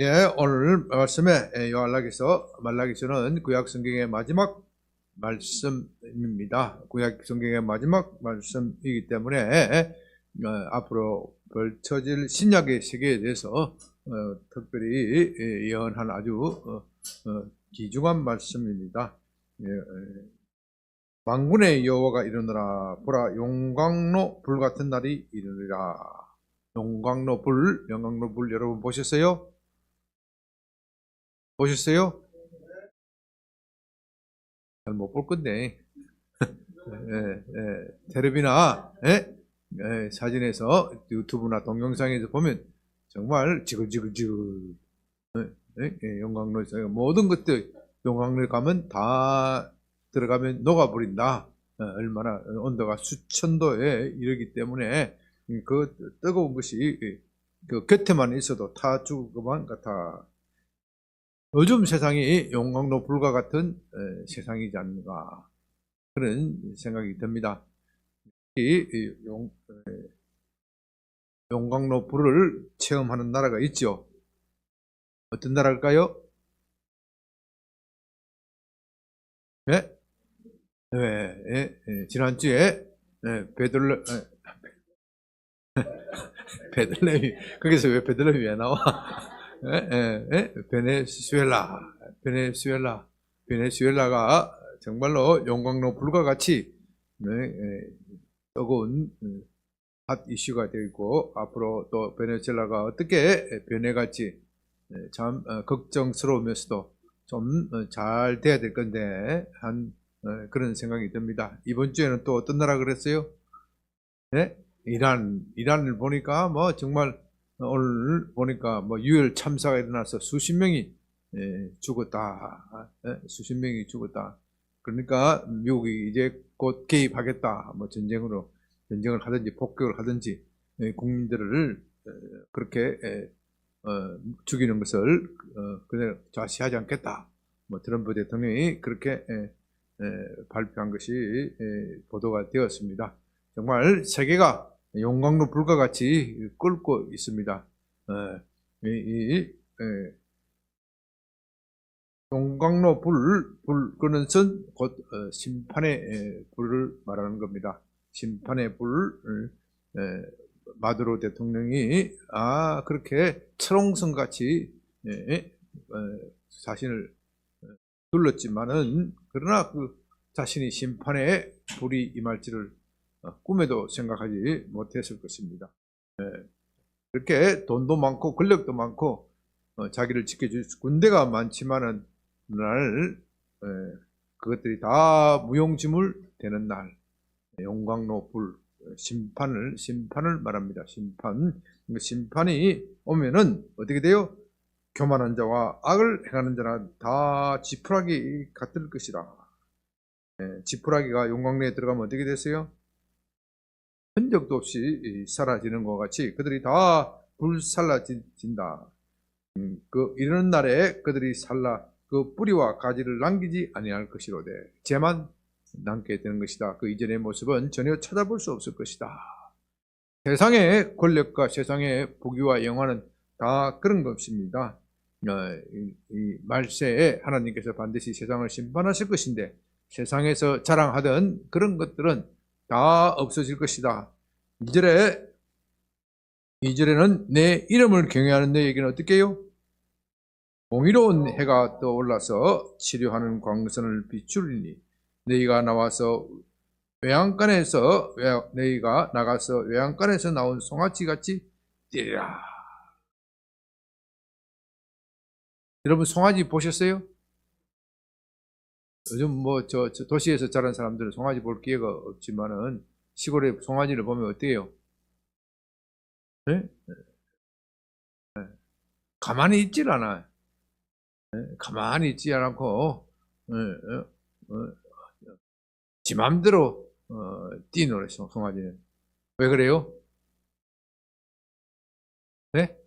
예, 오늘 말씀에 말라기서는 구약 성경의 마지막 말씀입니다. 구약 성경의 마지막 말씀이기 때문에 앞으로 벌쳐질 신약의 세계에 대해서 특별히 예언한 아주 귀중한 말씀입니다. 만군의 여호와가 이르노라. 보라, 용광로 불 같은 날이 이르리라. 용광로 불 여러분 보셨어요? 보셨어요? 잘 못 볼 건데. 텔레비나 사진에서 유튜브나 동영상에서 보면 정말 지글지글 용광로에서 모든 것들 용광로에 가면 다 들어가면 녹아버린다. 얼마나 온도가 수천 도에 이르기 때문에 그 뜨거운 것이 그 곁에만 있어도 타 죽을 것만 같아. 요즘 세상이 용광로 불과 같은 세상이지 않는가 그런 생각이 듭니다. 용광로 불을 체험하는 나라가 있죠. 어떤 나라일까요? 네? 지난주에 베들레헴이 거기서 왜 베들레헴이 왜 나와? 베네수엘라가 정말로 용광로 불과 같이 뜨거운 핫 이슈가 되어 있고, 앞으로 또 베네수엘라가 어떻게 변해갈지 참 걱정스러우면서도 좀 잘 돼야 될 건데 그런 생각이 듭니다. 이번 주에는 또 어떤 나라 그랬어요? 네? 이란을 보니까 뭐 정말 오늘 보니까 뭐 유혈 참사가 일어나서 수십 명이 죽었다. 수십 명이 죽었다. 그러니까 미국이 이제 곧 개입하겠다. 뭐 전쟁을 하든지 폭격을 하든지 국민들을 그렇게 죽이는 것을 그대로 좌시하지 않겠다. 뭐 트럼프 대통령이 그렇게 발표한 것이 보도가 되었습니다. 정말 세계가 용광로 불과 같이 끓고 있습니다. 용광로 불 끄는 선 곧 심판의 불을 말하는 겁니다. 심판의 불. 마두로 대통령이 그렇게 철옹성같이 자신을 둘렀지만은 그러나 그 자신이 심판의 불이 임할지를 꿈에도 생각하지 못했을 것입니다. 그렇게 돈도 많고 권력도 많고 자기를 지켜줄 군대가 많지만은 날 그것들이 다 무용지물 되는 날, 용광로 불 심판을 말합니다. 심판이 오면은 어떻게 돼요? 교만한 자와 악을 행하는 자는 다 지푸라기 같을 것이다. 지푸라기가 용광로에 들어가면 어떻게 됐어요? 흔적도 없이 사라지는 것 같이 그들이 다 불살라진다. 이르는 날에 그들이 살라 그 뿌리와 가지를 남기지 아니할 것이로되 재만 남게 되는 것이다. 그 이전의 모습은 전혀 찾아볼 수 없을 것이다. 세상의 권력과 세상의 부귀와 영화는 다 그런 것입니다. 이 말세에 하나님께서 반드시 세상을 심판하실 것인데 세상에서 자랑하던 그런 것들은 다 없어질 것이다. 2절에는 내 이름을 경외하는 너에게는 어떻게 해요? 공의로운 해가 떠올라서 치료하는 광선을 비추리니 너희가 나가서 외양간에서 나온 송아지같이 뛰리라. 여러분 송아지 보셨어요? 요즘 뭐 도시에서 자란 사람들은 송아지 볼 기회가 없지만은 시골에 송아지를 보면 어때요? 네? 가만히 있질 않아요. 가만히 있지 않고 지 맘대로 뛰노래 송아지는. 왜 그래요? 네?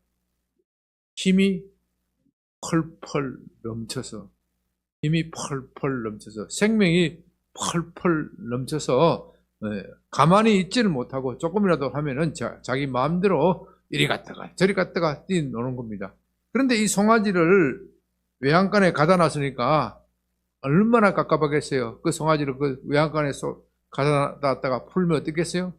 힘이 펄펄 넘쳐서 생명이 펄펄 넘쳐서 가만히 있지를 못하고 조금이라도 하면은 자기 마음대로 이리 갔다가 저리 갔다가 뛰노는 겁니다. 그런데 이 송아지를 외양간에 가다 놨으니까 얼마나 갑갑하겠어요. 그 송아지를 그 외양간에 가다 놨다가 풀면 어떻겠어요?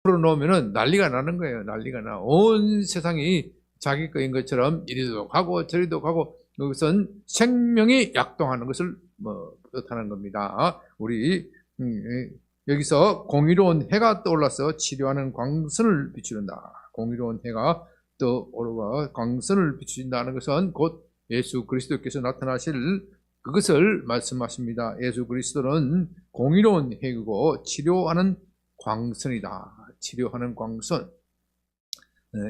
풀어놓으면 난리가 나는 거예요. 난리가 나. 온 세상이 자기 거인 것처럼 이리도 가고 저리도 가고, 그것은 생명이 약동하는 것을 뜻하는 겁니다. 우리 여기서 공의로운 해가 떠올라서 치료하는 광선을 비추는다. 공의로운 해가 떠오르고 광선을 비추신다는 것은 곧 예수 그리스도께서 나타나실 그것을 말씀하십니다. 예수 그리스도는 공의로운 해이고 치료하는 광선이다. 치료하는 광선.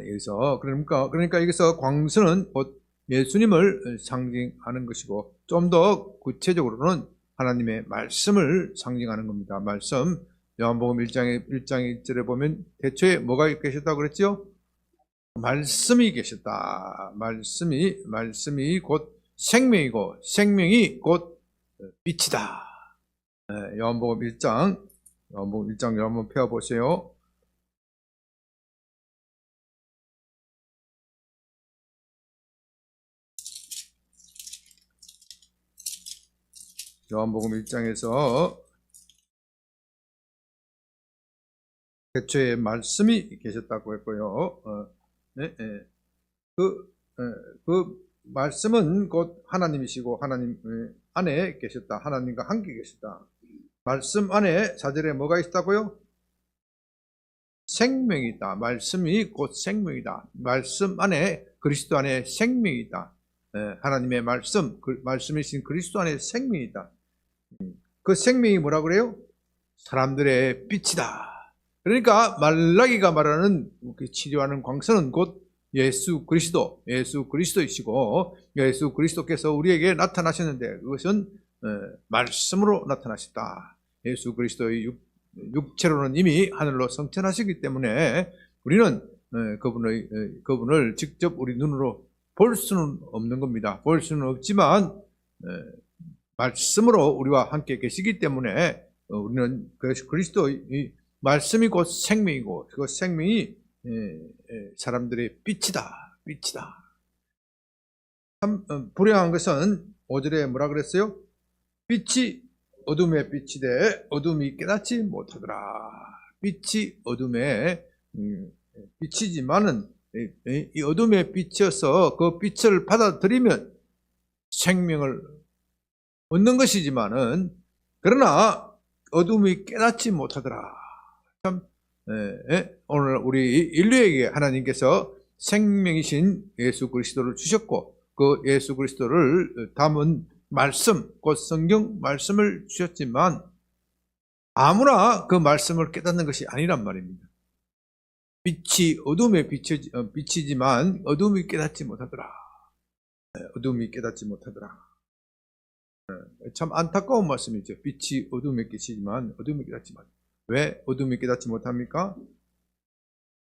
여기서 그러니까 여기서 광선은 곧 예수님을 상징하는 것이고, 좀 더 구체적으로는 하나님의 말씀을 상징하는 겁니다. 말씀. 요한복음 1장 1절에 보면 대초에 뭐가 계셨다고 그랬죠? 말씀이 계셨다. 말씀이 곧 생명이고 생명이 곧 빛이다. 요한복음 1장 한번 펴보세요. 요한복음 1장에서 대초에 말씀이 계셨다고 했고요. 그 말씀은 곧 하나님이시고 하나님 안에 계셨다. 하나님과 함께 계셨다. 말씀 안에 4절에 뭐가 있다고요? 생명이 있다. 말씀이 곧 생명이다. 말씀 안에, 그리스도 안에 생명이 있다. 하나님의 말씀, 말씀이신 그리스도 안에 생명이 있다. 그 생명이 뭐라 그래요? 사람들의 빛이다. 그러니까 말라기가 말하는 치료하는 광선은 곧 예수 그리스도이시고, 예수 그리스도께서 우리에게 나타나셨는데 그것은 말씀으로 나타나셨다. 예수 그리스도의 육체로는 이미 하늘로 승천하시기 때문에 우리는 그분을 직접 우리 눈으로 볼 수는 없는 겁니다. 볼 수는 없지만 말씀으로 우리와 함께 계시기 때문에 우리는 그리스도의 말씀이 곧 생명이고, 그 생명이 사람들의 빛이다. 참 불행한 것은 5절에 뭐라 그랬어요? 빛이 어둠의 빛이 돼 어둠이 깨닫지 못하더라. 빛이 어둠의 빛이지만은 이 어둠의 빛이어서 그 빛을 받아들이면 생명을 얻는 것이지만은, 그러나 어둠이 깨닫지 못하더라. 참 오늘 우리 인류에게 하나님께서 생명이신 예수 그리스도를 주셨고, 그 예수 그리스도를 담은 말씀, 곧 성경 말씀을 주셨지만 아무나 그 말씀을 깨닫는 것이 아니란 말입니다. 빛이 어둠의 빛이지만 어둠이 깨닫지 못하더라. 어둠이 깨닫지 못하더라. 참 안타까운 말씀이죠. 빛이 어둠에 끼치지만 어둠이 깨닫지 못합니다. 왜 어둠이 깨닫지 못합니까?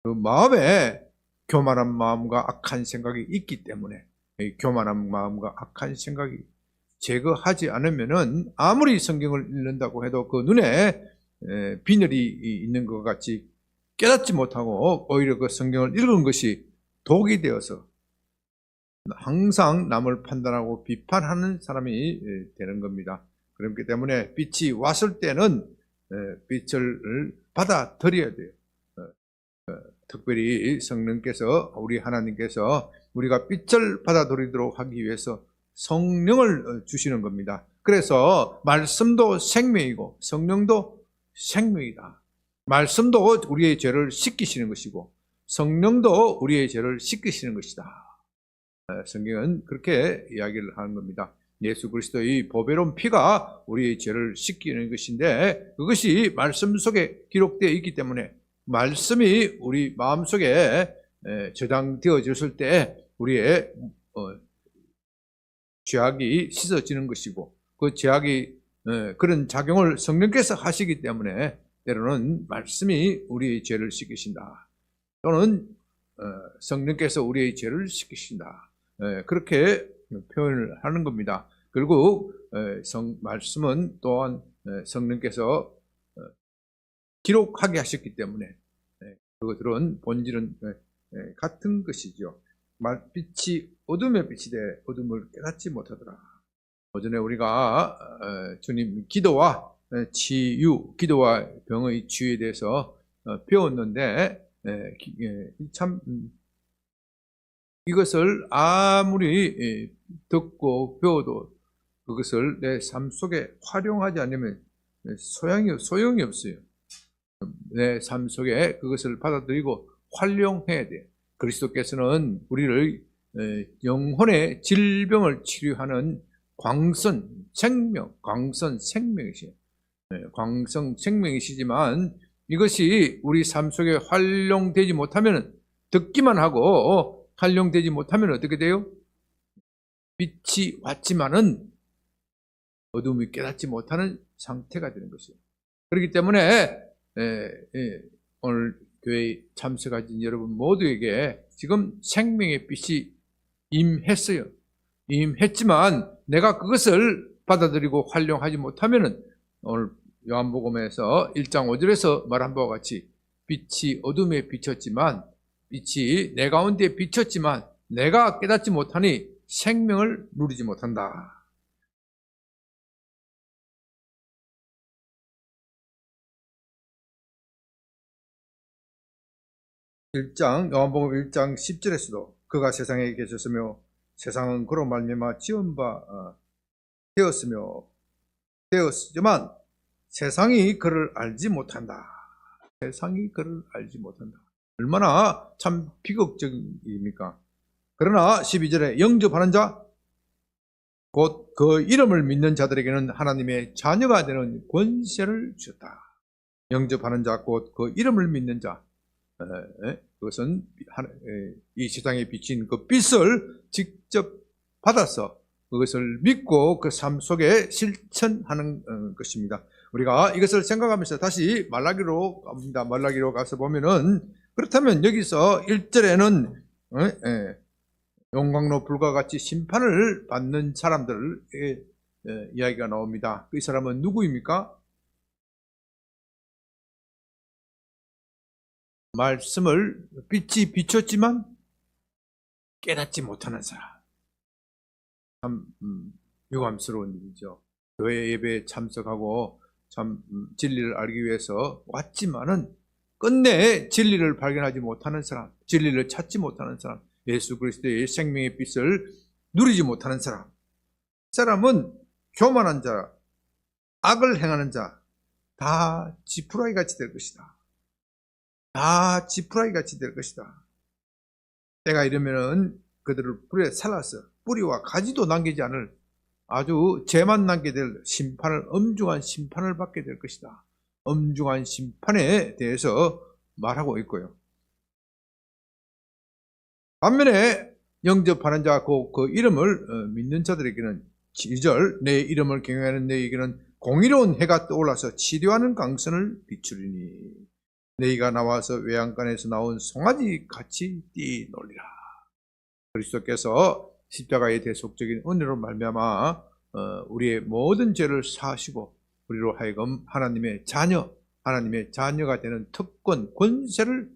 그 마음에 교만한 마음과 악한 생각이 있기 때문에, 교만한 마음과 악한 생각이 제거하지 않으면은 아무리 성경을 읽는다고 해도 그 눈에 비늘이 있는 것 같이 깨닫지 못하고, 오히려 그 성경을 읽은 것이 독이 되어서 항상 남을 판단하고 비판하는 사람이 되는 겁니다. 그렇기 때문에 빛이 왔을 때는 빛을 받아들여야 돼요. 특별히 성령께서, 우리 하나님께서 우리가 빛을 받아들이도록 하기 위해서 성령을 주시는 겁니다. 그래서 말씀도 생명이고 성령도 생명이다. 말씀도 우리의 죄를 씻기시는 것이고 성령도 우리의 죄를 씻기시는 것이다. 성경은 그렇게 이야기를 하는 겁니다. 예수 그리스도의 보배로운 피가 우리의 죄를 씻기는 것인데, 그것이 말씀 속에 기록되어 있기 때문에 말씀이 우리 마음속에 저장되어졌을 때 우리의 죄악이 씻어지는 것이고, 그 죄악이 그런 작용을 성령께서 하시기 때문에 때로는 말씀이 우리의 죄를 씻기신다. 또는 성령께서 우리의 죄를 씻기신다. 그렇게 표현을 하는 겁니다. 그리고 말씀은 또한 성령께서 기록하게 하셨기 때문에 그것들은 본질은 같은 것이죠. 빛이 어둠의 빛이 돼 어둠을 깨닫지 못하더라. 오전에 우리가 주님 기도와 치유, 기도와 병의 치유에 대해서 배웠는데 참 이것을 아무리 듣고 배워도 그것을 내 삶 속에 활용하지 않으면 소용이 없어요. 내 삶 속에 그것을 받아들이고 활용해야 돼. 그리스도께서는 우리를 영혼의 질병을 치료하는 광선 생명이시죠. 광선 생명이시지만 이것이 우리 삶 속에 활용되지 못하면, 듣기만 하고 활용되지 못하면 어떻게 돼요? 빛이 왔지만은 어둠이 깨닫지 못하는 상태가 되는 것이에요. 그렇기 때문에 오늘 교회에 참석하신 여러분 모두에게 지금 생명의 빛이 임했어요. 임했지만 내가 그것을 받아들이고 활용하지 못하면 오늘 요한복음에서 1장 5절에서 말한 바와 같이 빛이 어둠에 비쳤지만, 빛이 내 가운데 비쳤지만 내가 깨닫지 못하니 생명을 누리지 못한다. 요한복음 1장 10절에서도 그가 세상에 계셨으며 세상은 그로 말미암아 지은 바 되었지만 세상이 그를 알지 못한다. 세상이 그를 알지 못한다. 얼마나 참 비극적인 일입니까? 그러나 12절에 영접하는 자, 곧 그 이름을 믿는 자들에게는 하나님의 자녀가 되는 권세를 주셨다. 영접하는 자, 곧 그 이름을 믿는 자, 그것은 이 세상에 비친 그 빛을 직접 받아서 그것을 믿고 그 삶 속에 실천하는 것입니다. 우리가 이것을 생각하면서 다시 말라기로 갑니다. 말라기로 가서 보면은, 그렇다면 여기서 1절에는 용광로 불과 같이 심판을 받는 사람들의 이야기가 나옵니다. 이 사람은 누구입니까? 말씀을 빛이 비췄지만 깨닫지 못하는 사람. 참 유감스러운 일이죠. 교회 예배에 참석하고 참 진리를 알기 위해서 왔지만은 끝내 진리를 발견하지 못하는 사람, 진리를 찾지 못하는 사람, 예수 그리스도의 생명의 빛을 누리지 못하는 사람. 이 사람은 교만한 자, 악을 행하는 자, 다 지푸라기 같이 될 것이다. 다 지푸라기 같이 될 것이다. 때가 이르면은 그들을 불에 살라서 뿌리와 가지도 남기지 않을 아주 죄만 남게 될 엄중한 심판을 받게 될 것이다. 엄중한 심판에 대해서 말하고 있고요. 반면에 영접하는 자, 그 이름을 믿는 자들에게는 2절, 내 이름을 경외하는 너희에게는 공의로운 해가 떠올라서 치료하는 강선을 비추리니 너희가 나와서 외양간에서 나온 송아지 같이 뛰놀리라. 그리스도께서 십자가의 대속적인 은혜로 말미암아 우리의 모든 죄를 사하시고 우리로 하여금 하나님의 자녀가 되는 특권, 권세를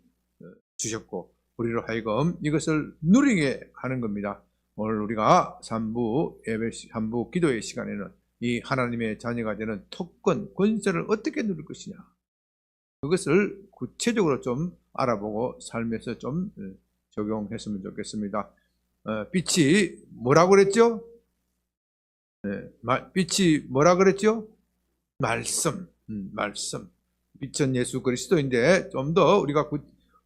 주셨고 우리로 하여금 이것을 누리게 하는 겁니다. 오늘 우리가 3부 기도의 시간에는 이 하나님의 자녀가 되는 특권, 권세를 어떻게 누릴 것이냐, 그것을 구체적으로 좀 알아보고 삶에서 좀 적용했으면 좋겠습니다. 빛이 뭐라고 그랬죠? 빛이 뭐라 그랬죠? 말씀. 빛은 예수 그리스도인데 좀 더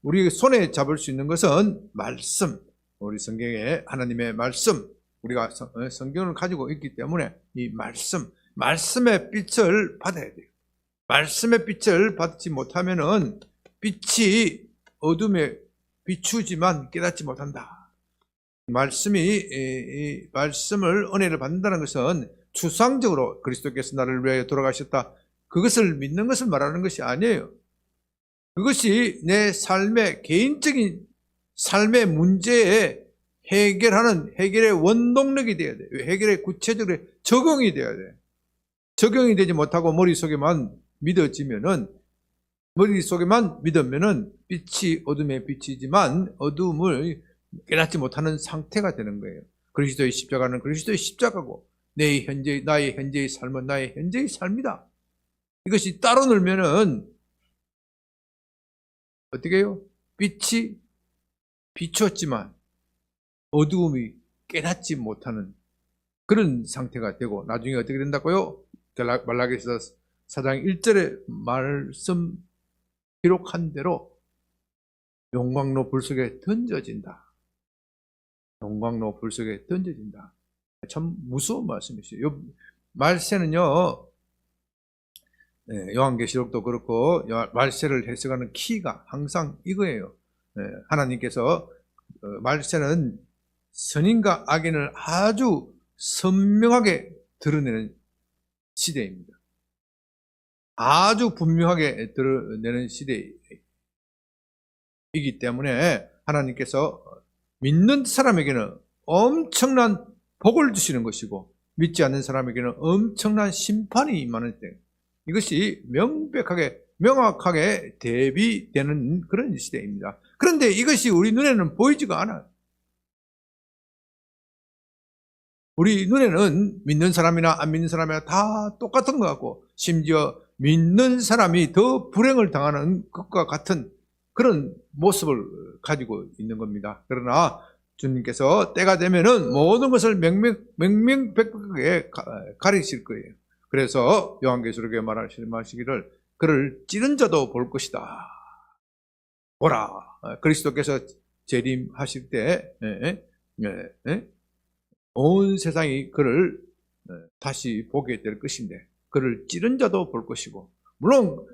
우리 손에 잡을 수 있는 것은 말씀. 우리 성경에 하나님의 말씀, 우리가 성경을 가지고 있기 때문에 이 말씀의 빛을 받아야 돼요. 말씀의 빛을 받지 못하면은 빛이 어둠에 비추지만 깨닫지 못한다. 말씀을 은혜를 받는다는 것은 추상적으로 그리스도께서 나를 위하여 돌아가셨다, 그것을 믿는 것을 말하는 것이 아니에요. 그것이 내 삶의 개인적인 삶의 문제에 해결의 원동력이 되어야 돼요. 해결의 구체적으로 적용이 되어야 돼요. 적용이 되지 못하고 머릿속에만 믿으면은 빛이 어둠에 비치지만 어둠을 깨닫지 못하는 상태가 되는 거예요. 그리스도의 십자가는 그리스도의 십자가고 나의 현재의 삶은 나의 현재의 삶이다. 이것이 따로 놀면은 어떻게 해요? 빛이 비추었지만 어두움이 깨닫지 못하는 그런 상태가 되고 나중에 어떻게 된다고요? 말라기서 4장 1절에 말씀 기록한 대로 용광로 불 속에 던져진다. 용광로 불 속에 던져진다. 참 무서운 말씀이시죠. 말세는요, 요한계시록도 그렇고 말세를 해석하는 키가 항상 이거예요. 하나님께서 말세는 선인과 악인을 아주 선명하게 드러내는 시대입니다. 아주 분명하게 드러내는 시대이기 때문에 하나님께서 믿는 사람에게는 엄청난 복을 주시는 것이고 믿지 않는 사람에게는 엄청난 심판이 임하는 때, 이것이 명확하게 대비되는 그런 시대입니다. 그런데 이것이 우리 눈에는 보이지가 않아요. 우리 눈에는 믿는 사람이나 안 믿는 사람이나 다 똑같은 것 같고, 심지어 믿는 사람이 더 불행을 당하는 것과 같은 그런 모습을 가지고 있는 겁니다. 그러나 주님께서 때가 되면은 모든 것을 명명백백하게 가리실 거예요. 그래서 요한계시록에 말하시기를 그를 찌른 자도 볼 것이다. 보라, 그리스도께서 재림하실 때 온 세상이 그를 다시 보게 될 것인데 그를 찌른 자도 볼 것이고, 물론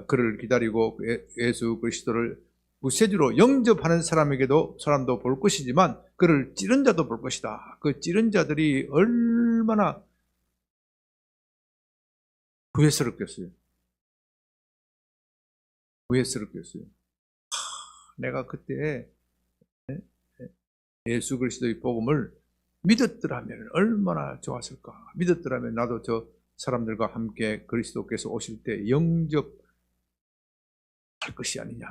그를 기다리고 예수 그리스도를 구세주로 영접하는 사람도 볼 것이지만 그를 찌른 자도 볼 것이다. 그 찌른 자들이 얼마나 후회스럽겠어요. 내가 그때 예수 그리스도의 복음을 믿었더라면 얼마나 좋았을까. 믿었더라면 나도 저 사람들과 함께 그리스도께서 오실 때 영접할 것이 아니냐.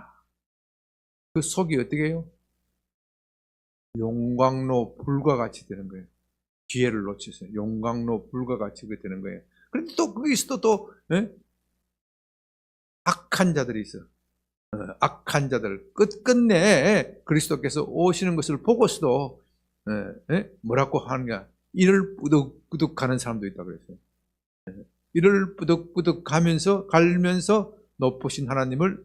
그 속이 어떻게 해요? 용광로 불과 같이 되는 거예요. 기회를 놓쳐서 용광로 불과 같이 되는 거예요. 그런데 또 거기서도 또 악한 자들이 있어. 악한 자들 끝끝내 그리스도께서 오시는 것을 보고서도 뭐라고 하는가? 이를 뿌득뿌득 가는 사람도 있다고 그랬어요. 이를 뿌득뿌득 갈면서 높으신 하나님을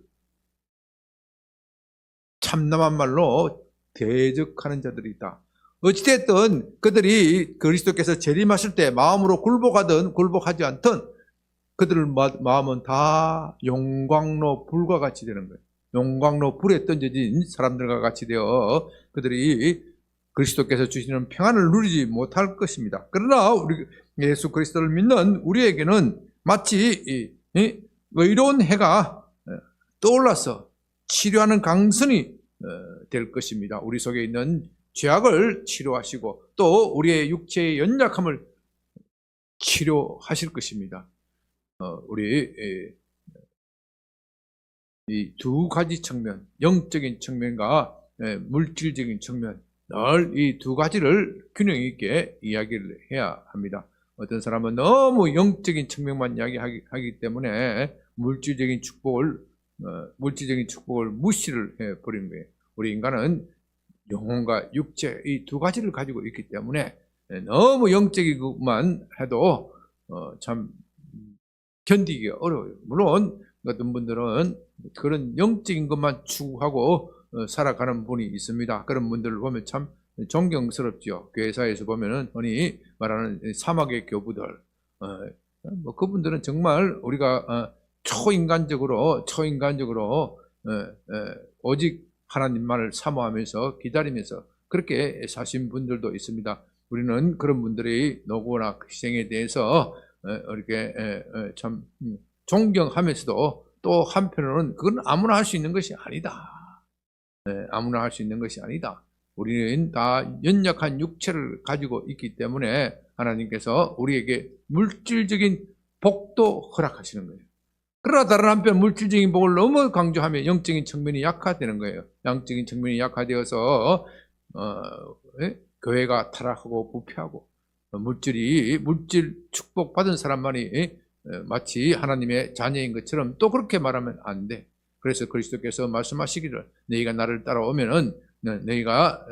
참남한 말로 대적하는 자들이 있다. 어찌됐든 그들이 그리스도께서 재림하실 때 마음으로 굴복하지 않든 그들의 마음은 다 용광로 불과 같이 되는 거예요. 용광로 불에 던져진 사람들과 같이 되어 그들이 그리스도께서 주시는 평안을 누리지 못할 것입니다. 그러나 우리 예수 그리스도를 믿는 우리에게는 마치 의로운 해가 떠올라서 치료하는 강선이 될 것입니다. 우리 속에 있는 죄악을 치료하시고 또 우리의 육체의 연약함을 치료하실 것입니다. 우리 이 두 가지 측면, 영적인 측면과 물질적인 측면, 늘 이 두 가지를 균형 있게 이야기를 해야 합니다. 어떤 사람은 너무 영적인 측면만 이야기하기 때문에 물질적인 축복을 무시를 해버리는 거예요. 우리 인간은 영혼과 육체 이 두 가지를 가지고 있기 때문에 너무 영적인 것만 해도 참 견디기가 어려워요. 물론 어떤 분들은 그런 영적인 것만 추구하고 살아가는 분이 있습니다. 그런 분들을 보면 참 존경스럽죠. 교회사에서 보면은 흔히 말하는 사막의 교부들, 그분들은 정말 우리가 초인간적으로 오직 하나님만을 사모하면서 기다리면서 그렇게 사신 분들도 있습니다. 우리는 그런 분들의 노고나 희생에 대해서 이렇게 참 존경하면서도 또 한편으로는 그건 아무나 할 수 있는 것이 아니다. 아무나 할 수 있는 것이 아니다. 우리는 다 연약한 육체를 가지고 있기 때문에 하나님께서 우리에게 물질적인 복도 허락하시는 거예요. 그러나 다른 한편 물질적인 복을 너무 강조하면 영적인 측면이 약화되는 거예요. 영적인 측면이 약화되어서 교회가 타락하고 부패하고 물질 축복받은 사람만이 마치 하나님의 자녀인 것처럼 또 그렇게 말하면 안 돼. 그래서 그리스도께서 말씀하시기를 너희가 나를 따라오면은 너희가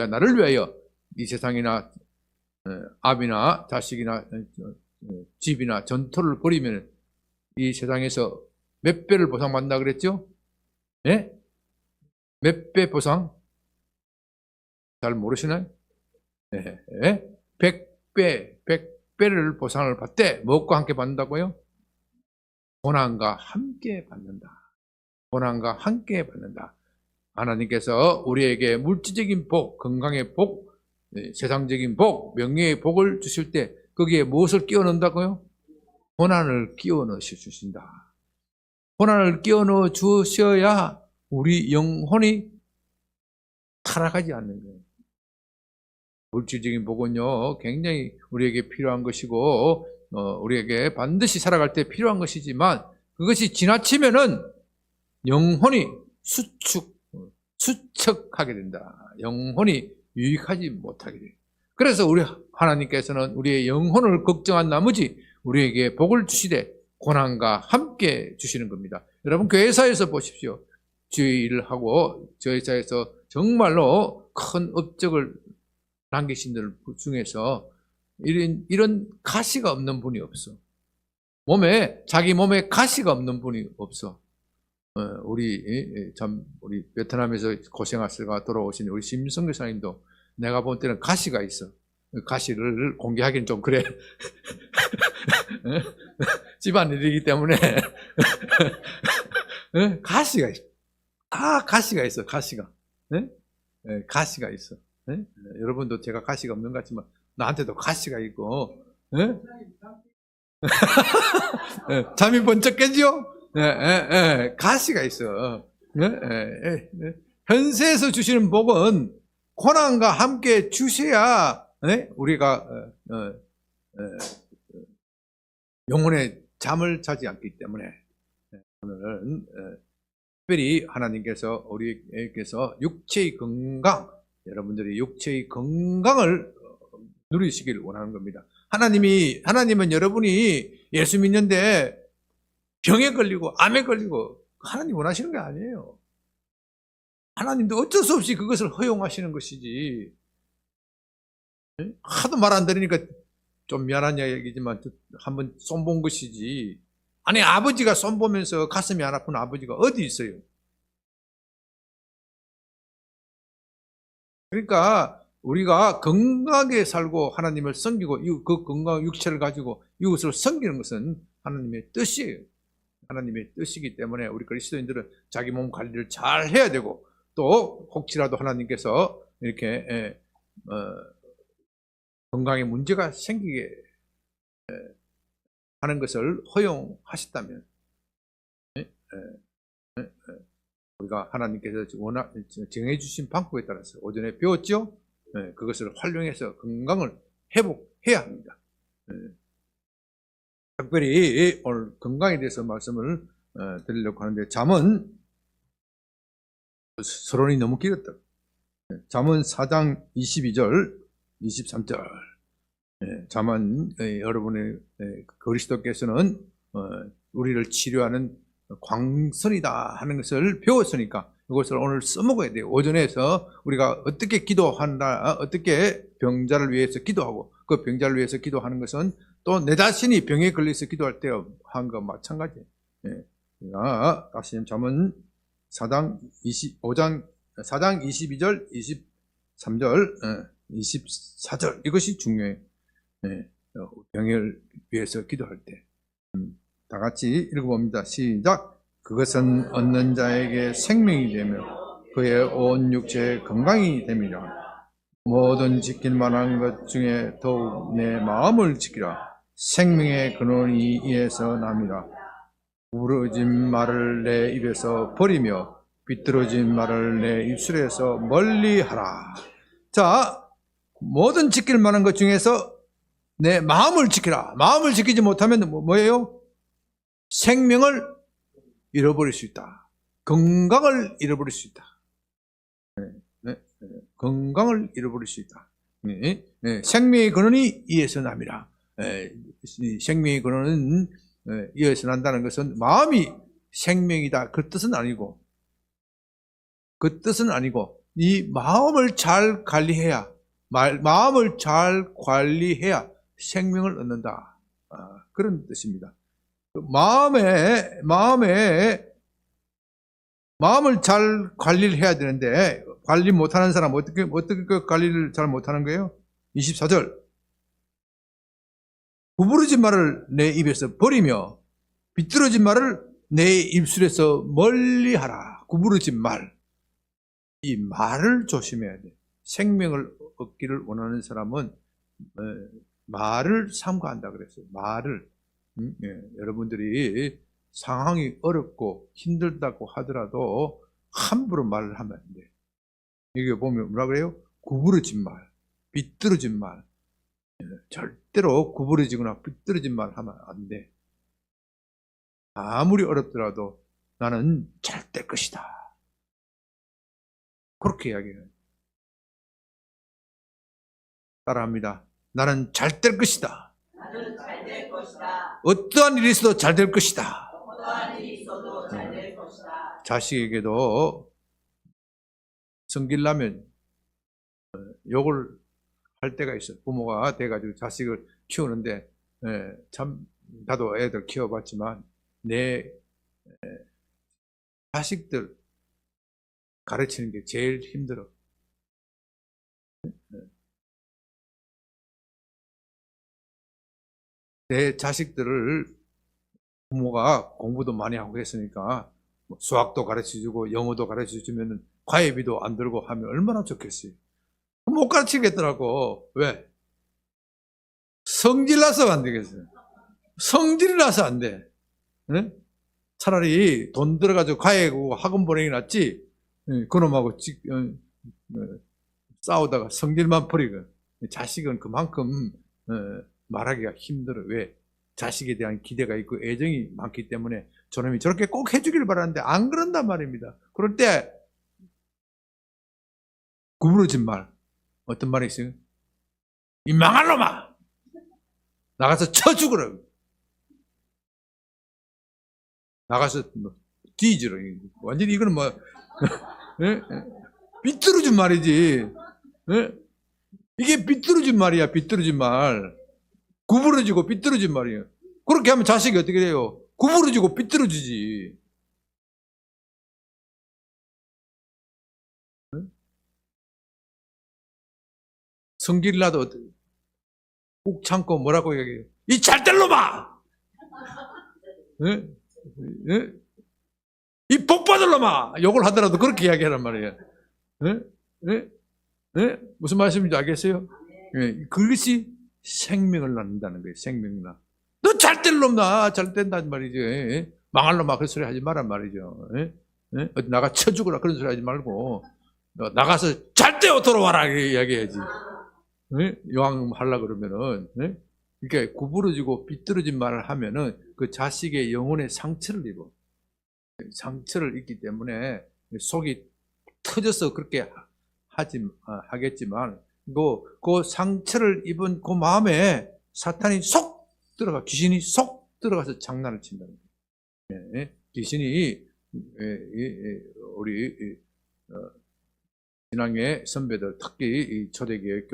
나를 위하여 이 세상이나 아비나 자식이나 집이나 전토를 벌이면 이 세상에서 몇 배를 보상받는다 그랬죠? 예? 몇 배 보상? 잘 모르시나요? 예? 100배를 보상을 받되 무엇과 함께 받는다고요? 고난과 함께 받는다. 고난과 함께 받는다. 하나님께서 우리에게 물질적인 복, 건강의 복, 세상적인 복, 명예의 복을 주실 때 거기에 무엇을 끼워 넣는다고요? 고난을 끼워 넣으 주신다. 고난을 끼워 넣어 주셔야 우리 영혼이 타락하지 않는 거예요. 물질적인 복은요, 굉장히 우리에게 필요한 것이고, 우리에게 반드시 살아갈 때 필요한 것이지만, 그것이 지나치면은 영혼이 수척하게 된다. 영혼이 유익하지 못하게 된다. 그래서 우리 하나님께서는 우리의 영혼을 걱정한 나머지 우리에게 복을 주시되 고난과 함께 주시는 겁니다. 여러분 교회사에서 보십시오. 주의 일을 하고 교회사에서 정말로 큰 업적을 남기신 들 중에서 이런 가시가 없는 분이 없어. 자기 몸에 가시가 없는 분이 없어. 우리 베트남에서 고생하시다가 돌아오신 우리 심성 교사님도 내가 본 때는 가시가 있어. 가시를 공개하기는 좀 그래. 집안일이기 때문에 가시가 있어. 다 가시가 있어. 가시가. 가시가 있어. 여러분도 제가 가시가 없는 것 같지만 나한테도 가시가 있고. 잠이 번쩍 깨지요? 가시가 있어. 현세에서 주시는 복은 고난과 함께 주셔야 우리가 영혼의 잠을 자지 않기 때문에 오늘은 특별히 하나님께서 우리에게서 육체의 건강, 여러분들이 육체의 건강을 누리시길 원하는 겁니다. 하나님은 여러분이 예수 믿는데 병에 걸리고 암에 걸리고 하나님 원하시는 게 아니에요. 하나님도 어쩔 수 없이 그것을 허용하시는 것이지. 하도 말 안 들으니까 좀 미안한 이야기지만 한번 손본 것이지. 아니 아버지가 손보면서 가슴이 안 아픈 아버지가 어디 있어요? 그러니까 우리가 건강하게 살고 하나님을 섬기고 그 건강한 육체를 가지고 이것을 섬기는 것은 하나님의 뜻이에요. 하나님의 뜻이기 때문에 우리 그리스도인들은 자기 몸 관리를 잘 해야 되고 또 혹시라도 하나님께서 이렇게 건강에 문제가 생기게 하는 것을 허용하셨다면 우리가 하나님께서 정해주신 방법에 따라서 오전에 배웠죠? 그것을 활용해서 건강을 회복해야 합니다. 특별히 오늘 건강에 대해서 말씀을 드리려고 하는데 잠언 서론이 너무 길었다. 잠언 4장 22절 23절 잠언 여러분의 그리스도께서는 우리를 치료하는 광선이다 하는 것을 배웠으니까 이것을 오늘 써먹어야 돼요. 오전에서 우리가 어떻게 기도한다, 어떻게 병자를 위해서 기도하고 그 병자를 위해서 기도하는 것은 또 내 자신이 병에 걸려서 기도할 때 한 것 마찬가지예요. 다시 잠언 4장 22절, 23절, 24절 이것이 중요해요. 병을 위해서 기도할 때. 다 같이 읽어봅니다. 시작. 그것은 얻는 자에게 생명이 되며 그의 온 육체에 건강이 됨이라. 모든 지킬 만한 것 중에 더욱 내 마음을 지키라. 생명의 근원이 이에서 남이라. 부르진 말을 내 입에서 버리며 비뚤어진 말을 내 입술에서 멀리하라. 자, 모든 지킬 만한 것 중에서 내 마음을 지키라. 마음을 지키지 못하면 뭐예요? 생명을 잃어버릴 수 있다. 건강을 잃어버릴 수 있다. 건강을 잃어버릴 수 있다. 생명의 근원이 이에서 남이라. 생명의 근원은 이에서 난다는 것은 마음이 생명이다. 그 뜻은 아니고 이 마음을 잘 관리해야 마음을 잘 관리해야 생명을 얻는다. 그런 뜻입니다. 마음을 잘 관리를 해야 되는데 관리 못하는 사람 어떻게 관리를 잘 못하는 거예요? 24절 구부러진 말을 내 입에서 버리며 비뚤어진 말을 내 입술에서 멀리하라. 구부러진 말, 이 말을 조심해야 돼. 생명을 얻기를 원하는 사람은 말을 삼가한다 그랬어요. 말을 여러분들이 상황이 어렵고 힘들다고 하더라도 함부로 말을 하면 안 돼. 이게 보면 뭐라 그래요? 구부러진 말, 비뚤어진 말. 절대로 구부러지거나 비뚤어진 말 하면 안 돼. 아무리 어렵더라도 나는 잘 될 것이다. 그렇게 이야기해요. 따라합니다. 나는 잘 될 것이다. 나는 잘 될 것이다. 어떠한 일이 있어도 잘 될 것이다. 어떠한 일이 있어도 잘 될 것이다. 자식에게도 성질나면 욕을 할 때가 있어요. 부모가 돼가지고 자식을 키우는데 참 나도 애들 키워봤지만 내 자식들 가르치는 게 제일 힘들어. 내 자식들을 부모가 공부도 많이 하고 했으니까 수학도 가르쳐주고 영어도 가르쳐주면 과외비도 안 들고 하면 얼마나 좋겠어요. 못 가르치겠더라고. 왜? 성질 나서 안 되겠어요. 성질이 나서 안 돼. 네? 차라리 돈 들어가지고 과외고 학원 보내기 낫지. 그놈하고 싸우다가 성질만 버리고. 자식은 그만큼 말하기가 힘들어. 왜? 자식에 대한 기대가 있고 애정이 많기 때문에 저놈이 저렇게 꼭 해주길 바라는데 안 그런단 말입니다. 그럴 때 구부러진 말, 어떤 말이 있어요? 이 망할 놈아! 나가서 쳐 죽으라. 나가서 뒤지라. 완전히 이거는 뭐 비뚤어진 말이지. 이게 비뚤어진 말이야. 비뚤어진 말. 구부러지고 비뚤어진 말이에요. 그렇게 하면 자식이 어떻게 돼요? 구부러지고 비뚤어지지. 성질이 나도 꾹 참고 뭐라고 얘기해요? 이 잘될 놈아! 이 복받을 놈아! 욕을 하더라도 그렇게 이야기하란 말이에요. 무슨 말씀인지 알겠어요? 그것이 생명을 낳는다는 거예요. 생명나. 너 잘될 놈나! 잘 된단 말이죠. 망할 놈아! 그런 소리 하지 말란 말이죠. 어디 나가 쳐 죽으라 그런 소리 하지 말고 나가서 잘 되어 돌아와라! 이야기해야지. 요왕 하려고 그러면은, 그러니까 구부러지고 비뚤어진 말을 하면은 그 자식의 영혼에 상처를 입어. 상처를 입기 때문에 속이 터져서 그렇게 하겠지만, 그 상처를 입은 그 마음에 사탄이 쏙 들어가, 귀신이 쏙 들어가서 장난을 친다는 거예요. 귀신이, 우리, 신앙의 선배들, 특히 초대교회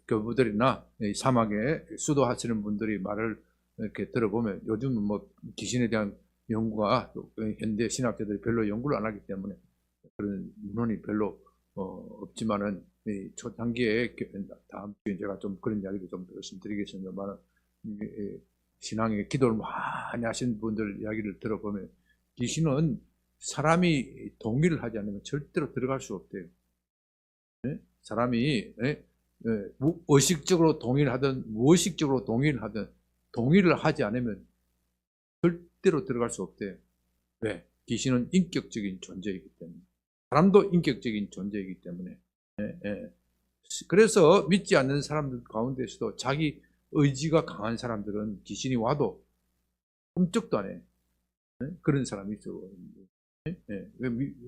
교부들이나 사막에 수도하시는 분들이 말을 이렇게 들어보면 요즘은 뭐 귀신에 대한 연구가 현대 신학자들이 별로 연구를 안 하기 때문에 그런 문헌이 별로 없지만은 초창기에 다음 주에 제가 좀 그런 이야기도 좀 말씀드리겠습니다만 신앙의 기도를 많이 하신 분들 이야기를 들어보면 귀신은 사람이 동의를 하지 않으면 절대로 들어갈 수 없대요. 사람이 의식적으로 동의를 하든 무의식적으로 동의를 하든 동의를 하지 않으면 절대로 들어갈 수 없대요. 왜? 귀신은 인격적인 존재이기 때문에. 사람도 인격적인 존재이기 때문에. 그래서 믿지 않는 사람들 가운데서도 자기 의지가 강한 사람들은 귀신이 와도 꼼짝도 안 해. 그런 사람이 있어.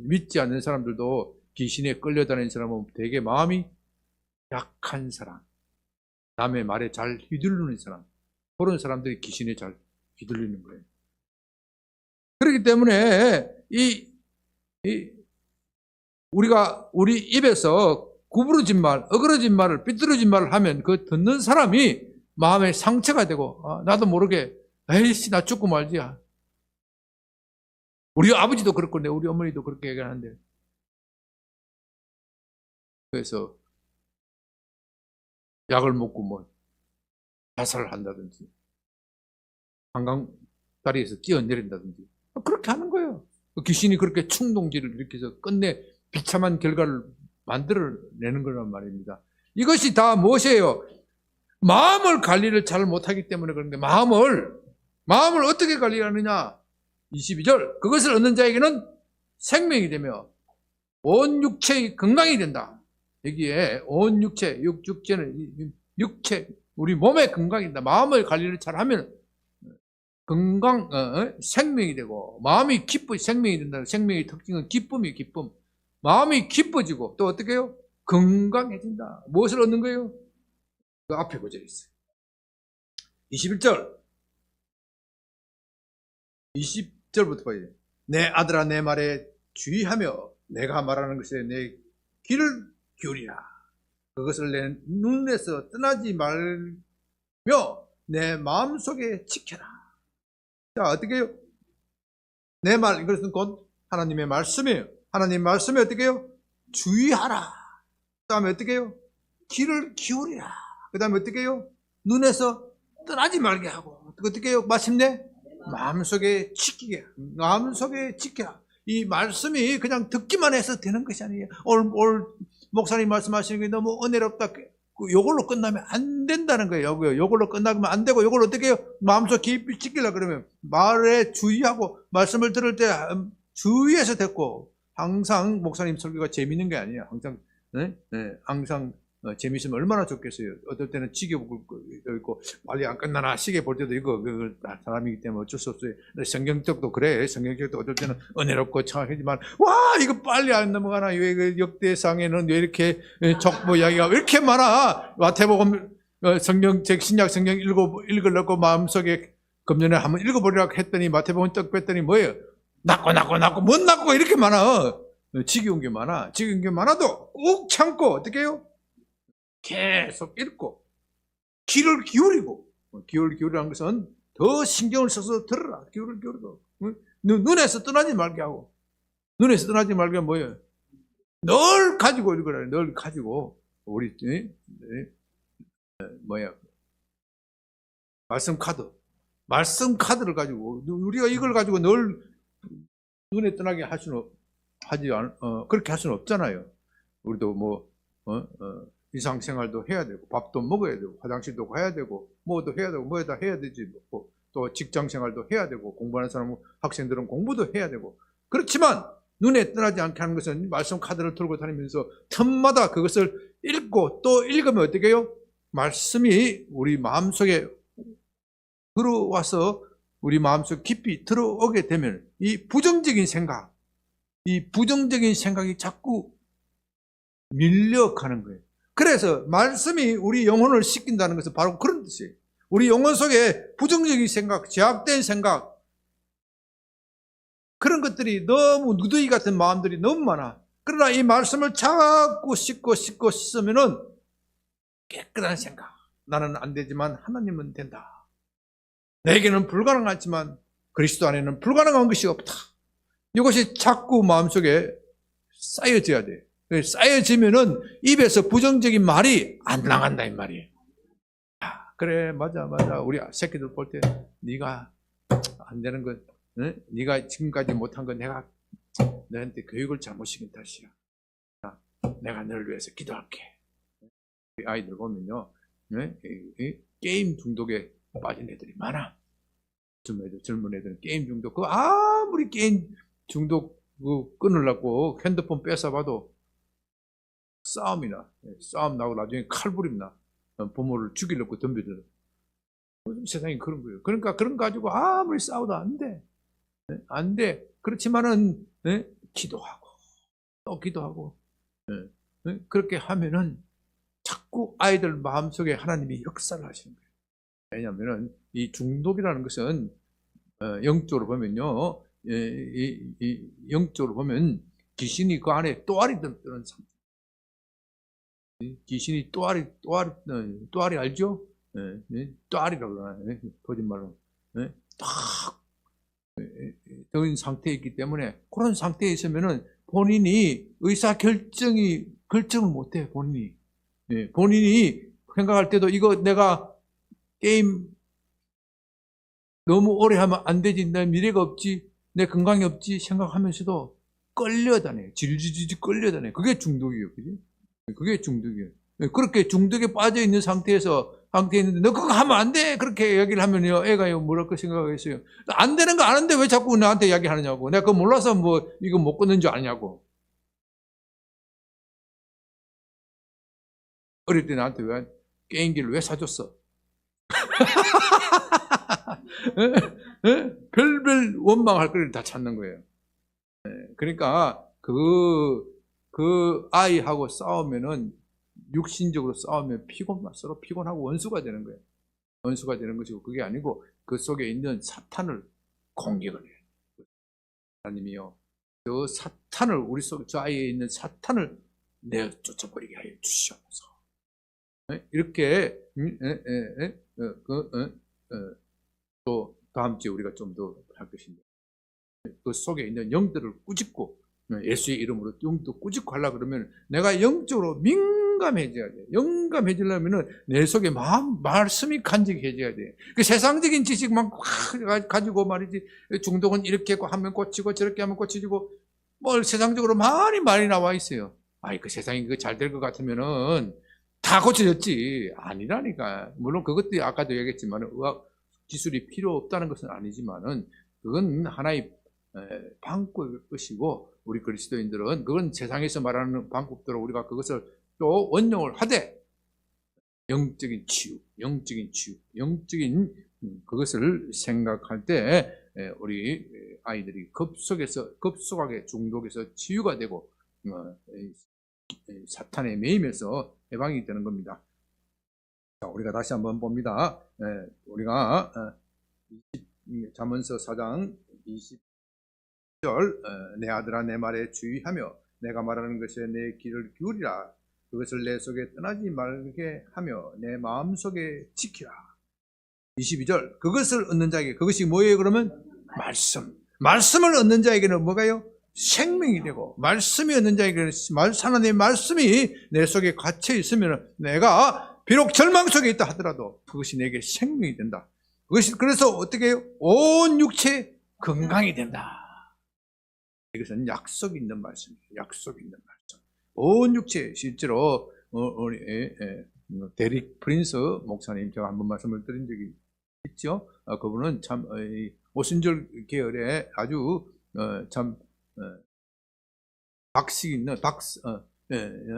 믿지 않는 사람들도 귀신에 끌려다니는 사람은 되게 마음이 약한 사람, 남의 말에 잘 휘둘리는 사람, 그런 사람들이 귀신에 잘 휘둘리는 거예요. 그렇기 때문에 우리가 우리 입에서 구부러진 말, 어그러진 말을, 삐뚤어진 말을 하면 그 듣는 사람이 마음에 상처가 되고, 나도 모르게 에이씨 나 죽고 말지. 우리 아버지도 그렇고 우리 어머니도 그렇게 얘기하는데, 그래서 약을 먹고 뭐 자살을 한다든지 한강다리에서 뛰어내린다든지 그렇게 하는 거예요. 귀신이 그렇게 충동질을 일으켜서 끝내 비참한 결과를 만들어내는 거란 말입니다. 이것이 다 무엇이에요? 마음을 관리를 잘 못하기 때문에 그런데, 마음을 어떻게 관리하느냐? 22절, 그것을 얻는 자에게는 생명이 되며 온 육체의 건강이 된다. 여기에 온 육체, 육체는 육체, 우리 몸의 건강이다. 마음의 관리를 잘하면 건강, 생명이 되고, 마음이 생명이 된다. 생명의 특징은 기쁨이 기쁨. 마음이 기뻐지고, 또 어떻게 해요? 건강해진다. 무엇을 얻는 거예요? 그 앞에 구절에 있어요. 21절. 20절부터 봐야 돼요. 내 아들아, 내 말에 주의하며 내가 말하는 것에 내 귀를 기울이라. 그것을 내 눈에서 떠나지 말며 내 마음속에 지켜라. 자, 어떻게 해요? 내 말, 이것은 곧 하나님의 말씀이에요. 하나님 말씀에 어떻게 해요? 주의하라. 그 다음에 어떻게 해요? 귀를 기울이라. 그 다음에 어떻게 해요? 눈에서 떠나지 말게 하고, 어떻게 해요? 마침내 마음속에 지키게, 마음속에 지켜라. 이 말씀이 그냥 듣기만 해서 되는 것이 아니에요. 오늘 목사님 말씀하시는 게 너무 은혜롭다. 요걸로 끝나면 안 된다는 거예요. 요걸로 끝나면 안 되고, 요걸 어떻게 해요? 마음속 깊이 지키려고 그러면 말에 주의하고, 말씀을 들을 때 주의해서 듣고, 항상 목사님 설교가 재밌는 게 아니에요. 항상, 항상 재밌으면 얼마나 좋겠어요. 어떨 때는 지겨울 때도 있고, 빨리 안 끝나나 시계 볼 때도 있고, 사람이기 때문에 어쩔 수 없어요. 성경적도 그래. 성경적도 어떨 때는 은혜롭고 청하지만, 와, 이거 빨리 안 넘어가나? 왜 역대상에는 왜 이렇게 족보 이야기가 왜 이렇게 많아? 마태복음 성경책, 신약 성경 읽으려고 마음속에 금년에 한번 읽어보려고 했더니 마태복음 떡 뺐더니 뭐예요? 낫고 못 낫고 이렇게 많아. 지겨운 게 많아. 지겨운 게 많아도 꾹 참고 어떻게 해요? 계속 읽고 귀를 기울이고, 귀를 기울이라는 것은 더 신경을 써서 들어라. 귀를 기울이고 눈에서 떠나지 말게 하고, 눈에서 떠나지 말게 하면 뭐예요? 늘 가지고 읽으라. 늘 가지고 우리 말씀 카드를 가지고, 우리가 이걸 가지고 늘 눈에 떠나게 그렇게 할 수는 없잖아요. 우리도 일상생활도 해야 되고, 밥도 먹어야 되고, 화장실도 가야 되고, 뭐도 해야 되고, 뭐에다 해야 되지. 또 직장생활도 해야 되고, 공부하는 사람은, 학생들은 공부도 해야 되고. 그렇지만 눈에 떠나지 않게 하는 것은 말씀 카드를 들고 다니면서 틈마다 그것을 읽고 또 읽으면 어떻게 해요? 말씀이 우리 마음속에 들어와서 우리 마음속 깊이 들어오게 되면 이 부정적인 생각이 자꾸 밀려가는 거예요. 그래서 말씀이 우리 영혼을 씻긴다는 것은 바로 그런 뜻이에요. 우리 영혼 속에 부정적인 생각, 제약된 생각, 그런 것들이 너무 누더기 같은 마음들이 너무 많아. 그러나 이 말씀을 자꾸 씻으면은 깨끗한 생각. 나는 안 되지만 하나님은 된다. 내게는 불가능하지만 그리스도 안에는 불가능한 것이 없다. 이것이 자꾸 마음속에 쌓여져야 돼. 쌓여지면은 입에서 부정적인 말이 안 나간다 이 말이에요. 그래, 맞아. 우리 새끼들 볼 때 네가 안 되는 건, 네가 지금까지 못한 건 내가 너한테 교육을 잘못 시킨 탓이야. 내가 너를 위해서 기도할게. 아이들 보면요, 게임 중독에 빠진 애들이 많아. 젊은 애들은 게임 중독. 아무리 게임 중독 끊으려고 핸드폰 뺏어봐도 싸움 나고 나중에 칼부림 나. 부모를 죽이려고 덤벼들어. 세상이 그런 거예요. 그러니까 그런 거 가지고 아무리 싸워도 안 돼. 안 돼. 그렇지만은 기도하고 또 기도하고 그렇게 하면은 자꾸 아이들 마음속에 하나님이 역사를 하시는 거예요. 왜냐하면은 이 중독이라는 것은 영적으로 보면요, 영적으로 보면 귀신이 그 안에 또아리 드는 상태. 귀신이 또아리 알죠? 또아리라고 그러나요? 거짓말로. 딱 그런 상태에 있기 때문에 그런 상태에 있으면은 본인이 결정을 못해. 본인이 생각할 때도 이거 내가 게임 너무 오래 하면 안 되지, 내 미래가 없지, 내 건강이 없지 생각하면서도 끌려다녀요. 질질질 끌려다녀요. 그게 중독이에요. 그지? 그게 중독이에요. 그렇게 중독에 빠져 있는 상태에 있는데 너 그거 하면 안 돼! 그렇게 얘기를 하면요, 애가요, 뭐랄까 생각하겠어요. 안 되는 거 아는데 왜 자꾸 나한테 이야기하느냐고. 내가 그거 몰라서 뭐 이거 못 끊는 줄 아냐고. 어릴 때 나한테 왜 게임기를 왜 사줬어? 별별 원망할 거리를 다 찾는 거예요. 그러니까 그 아이하고 싸우면은 육신적으로 싸우면 서로 피곤하고 원수가 되는 거예요. 원수가 되는 것이고, 그게 아니고 그 속에 있는 사탄을 공격을 해요. 하나님이요, 그 사탄을, 우리 속 저 아이에 있는 사탄을 내어 쫓아버리게 하여 주시옵소서. 이렇게 또 다음 주에 우리가 좀 더 할 것입니다. 그 속에 있는 영들을 꾸짖고, 예수의 이름으로 영도 꾸짖고 하려고 그러면 내가 영적으로 민감해져야 돼. 영감해지려면 내 속에 말씀이 간직해져야 돼. 그 세상적인 지식만 가지고 말이지, 중독은 이렇게 하면 꽂히고 저렇게 하면 꽂히고, 뭘 세상적으로 많이 나와 있어요. 그 세상이 잘 될 것 같으면은 다 고쳐졌지. 아니라니까. 물론 그것도 아까도 얘기했지만 의학 기술이 필요 없다는 것은 아니지만은 그건 하나의 방법일 것이고, 우리 그리스도인들은 그건 세상에서 말하는 방법대로 우리가 그것을 또 원용을 하되, 영적인 그것을 생각할 때 우리 아이들이 급속하게 중독에서 치유가 되고 사탄에 매이면서 해방이 되는 겁니다. 자, 우리가 다시 한번 봅니다. 우리가 잠언서 4장 20절, 내 아들아 내 말에 주의하며 내가 말하는 것에 내 귀를 기울이라. 그것을 내 속에 떠나지 말게 하며 내 마음속에 지키라. 22절, 그것을 얻는 자에게, 그것이 뭐예요? 그러면 말씀을 얻는 자에게는 뭐가요? 생명이 되고, 말씀이 얻는 자에게는 하나님의 말씀이 내 속에 갇혀 있으면 내가 비록 절망 속에 있다 하더라도 그것이 내게 생명이 된다. 그래서 어떻게 해요? 온 육체 건강이 된다. 이것은 약속 있는 말씀이에요. 약속 있는 말씀. 온 육체, 실제로 우리 데릭 프린스 목사님, 제가 한번 말씀을 드린 적이 있죠. 그분은 참 오순절 계열에 아주 참 박식 있는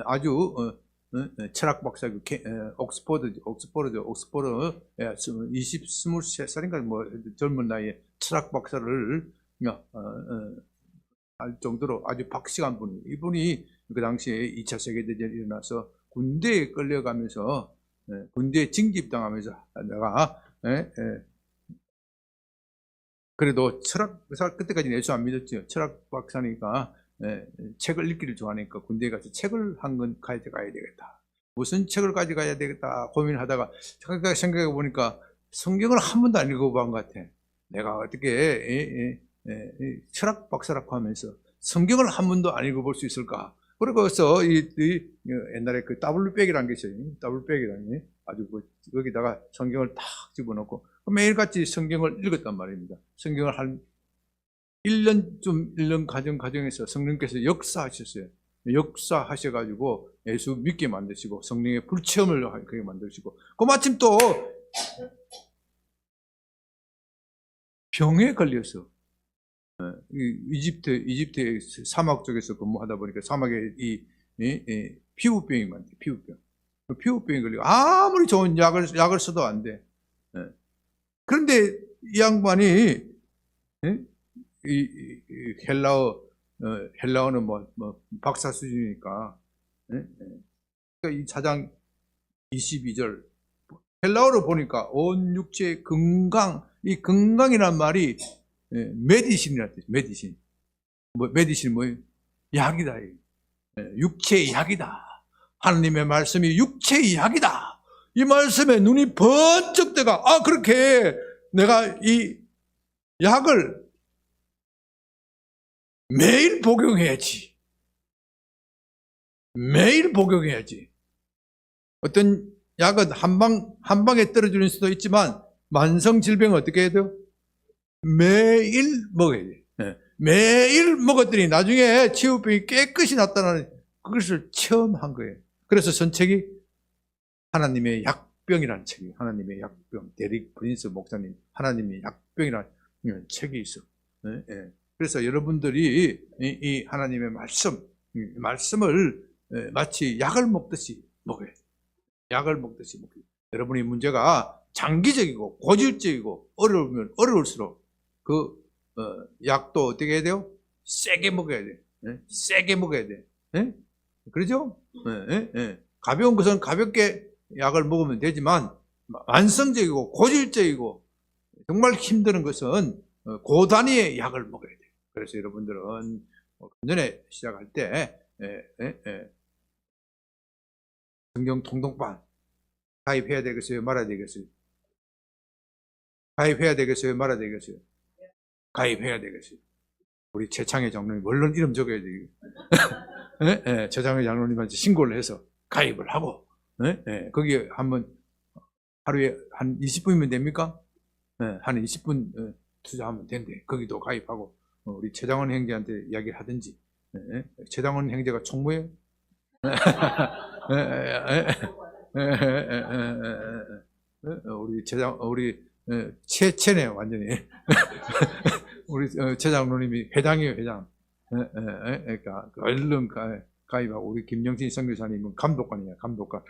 아주 철학 박사고, 옥스퍼드 23살인가 뭐 젊은 나이에 철학 박사를 할 정도로 아주 박식한 분이, 이분이 그 당시에 2차 세계대전이 일어나서 군대에 끌려가면서 군대에 징집당하면서 내가 그래도 철학, 그때까지는 예수 안 믿었죠. 철학 박사니까 책을 읽기를 좋아하니까 군대에 가서 책을 한 권 가져가야 되겠다. 무슨 책을 가져가야 되겠다 고민하다가 생각해 보니까 성경을 한 번도 안 읽어본 것 같아. 내가 어떻게 철학 박사라고 하면서 성경을 한 번도 안 읽어볼 수 있을까? 그래서 옛날에 그 더블백이라는 게 있어요. 더블백이라는 게 아주 거기다가 성경을 탁 집어넣고 매일같이 성경을 읽었단 말입니다. 성경을 한 1년 과정에서 성령께서 역사하셨어요. 역사하셔가지고 예수 믿게 만드시고 성령의 불체험을 하게 만드시고, 그 마침 또 병에 걸려서 이집트의 사막 쪽에서 근무하다 보니까 사막에 이 피부병이 많대. 피부병이 걸리고 아무리 좋은 약을 써도 안 돼. 그런데 이 양반이 헬라어는 뭐 박사 수준이니까 그러니까 이 4장 22절 헬라어로 보니까 온 육체의 건강, 이 건강이란 말이 메디신이라는 뜻이에요. 메디신. 메디신이 뭐예요? 약이다. 육체의 약이다. 하나님의 말씀이 육체의 약이다. 이 말씀에 눈이 번쩍 뜨가, 그렇게 내가 이 약을 매일 복용해야지. 매일 복용해야지. 어떤 약은 한 방에 떨어지는 수도 있지만, 만성 질병은 어떻게 해야 돼요? 매일 먹어야 돼. 매일 먹었더니 나중에 치유병이 깨끗이 났다는 그것을 처음 한 거예요. 그래서 전책이 하나님의 약병이라는 책이, 하나님의 약병, 데릭 프린스 목사님 하나님의 약병이라는 책이 있어. 그래서 여러분들이 이 하나님의 말씀을 마치 약을 먹듯이 먹어야 돼. 약을 먹듯이 먹어야 돼. 여러분의 문제가 장기적이고 고질적이고 어려우면 어려울수록 그 약도 어떻게 해야 돼요? 세게 먹어야 돼. 세게 먹어야 돼. 그러죠? 가벼운 것은 가볍게 약을 먹으면 되지만, 만성적이고 고질적이고 정말 힘드는 것은 고단위의 약을 먹어야 돼요. 그래서 여러분들은 금년에 시작할 때 성경 통독반 가입해야 되겠어요? 말아야 되겠어요? 가입해야 되겠어요? 말아야 되겠어요? 가입해야 되겠어요. 우리 최창회 장로님 물론 이름 적어야 돼요. 최창회 장로님한테 신고를 해서 가입을 하고, 거기에 한번 하루에 한 20분이면 됩니까? 한 20분 투자하면 된대. 거기도 가입하고 우리 최장원 형제한테 이야기를 하든지. 최장원 형제가 총무예요? 우리 최네 완전히. 우리 최장로님이 회장이에요, 회장. 그러니까 얼른 가입하고, 우리 김영신 선교사님은 감독관이에요, 감독관.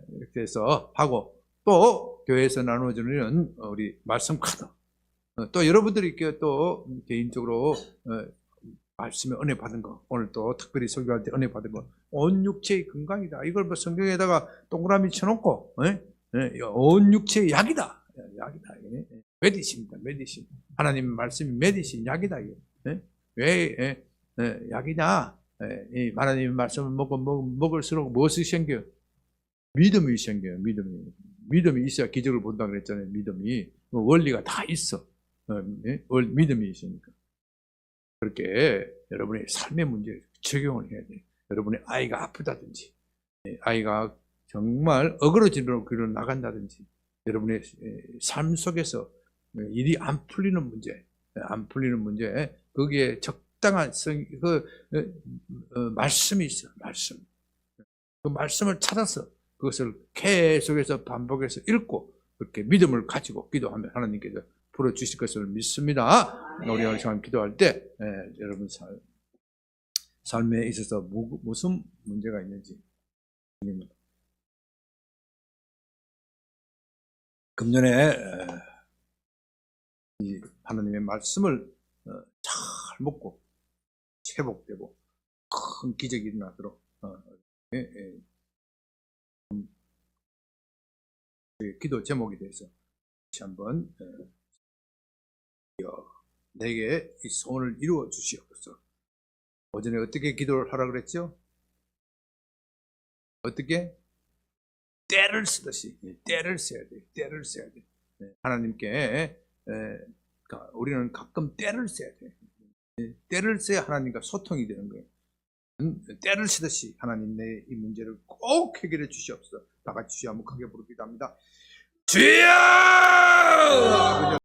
이렇게 해서 하고, 또 교회에서 나눠주는 우리 말씀 카드, 또 여러분들이 또 개인적으로 말씀에 은혜 받은 거, 오늘 또 특별히 설교할 때 은혜 받은 거, 온 육체의 건강이다. 이걸 뭐 성경에다가 동그라미 쳐놓고, 온 육체의 약이다. 약이다. 메디신이다. 메디신. 하나님 말씀이 메디신, 약이다. 왜 약이냐? 이 하나님 말씀을 먹을수록 무엇이 생겨요? 믿음이 생겨요. 믿음이 있어야 기적을 본다 그랬잖아요. 믿음이. 원리가 다 있어. 믿음이 있으니까. 그렇게 여러분의 삶의 문제에 적용을 해야 돼요. 여러분의 아이가 아프다든지, 아이가 정말 어그러지로 길을 나간다든지, 여러분의 삶 속에서 일이 안 풀리는 문제, 거기에 적당한 말씀이 있어. 그 말씀을 찾아서 그것을 계속해서 반복해서 읽고 그렇게 믿음을 가지고 기도하면 하나님께서 풀어주실 것을 믿습니다. 우리 오늘 시간 기도할 때 여러분 삶에 있어서 무슨 문제가 있는지, 금년에 이 하나님의 말씀을 잘 먹고 회복되고 큰 기적이 일어나도록 기도 제목에 대해서 다시 한번 내게 이 소원을 이루어 주시옵소서. 오전에 어떻게 기도를 하라 그랬죠? 어떻게? 때를 쓰듯이. 때를 써야 돼. 때를 써야 돼. 하나님께 우리는 가끔 때를 써야 돼. 때를 써야 하나님과 소통이 되는 거예요. 때를 쓰듯이 하나님 내 이 문제를 꼭 해결해 주시옵소서. 다 같이 주여 한번 크게 부르기도 합니다. 주여!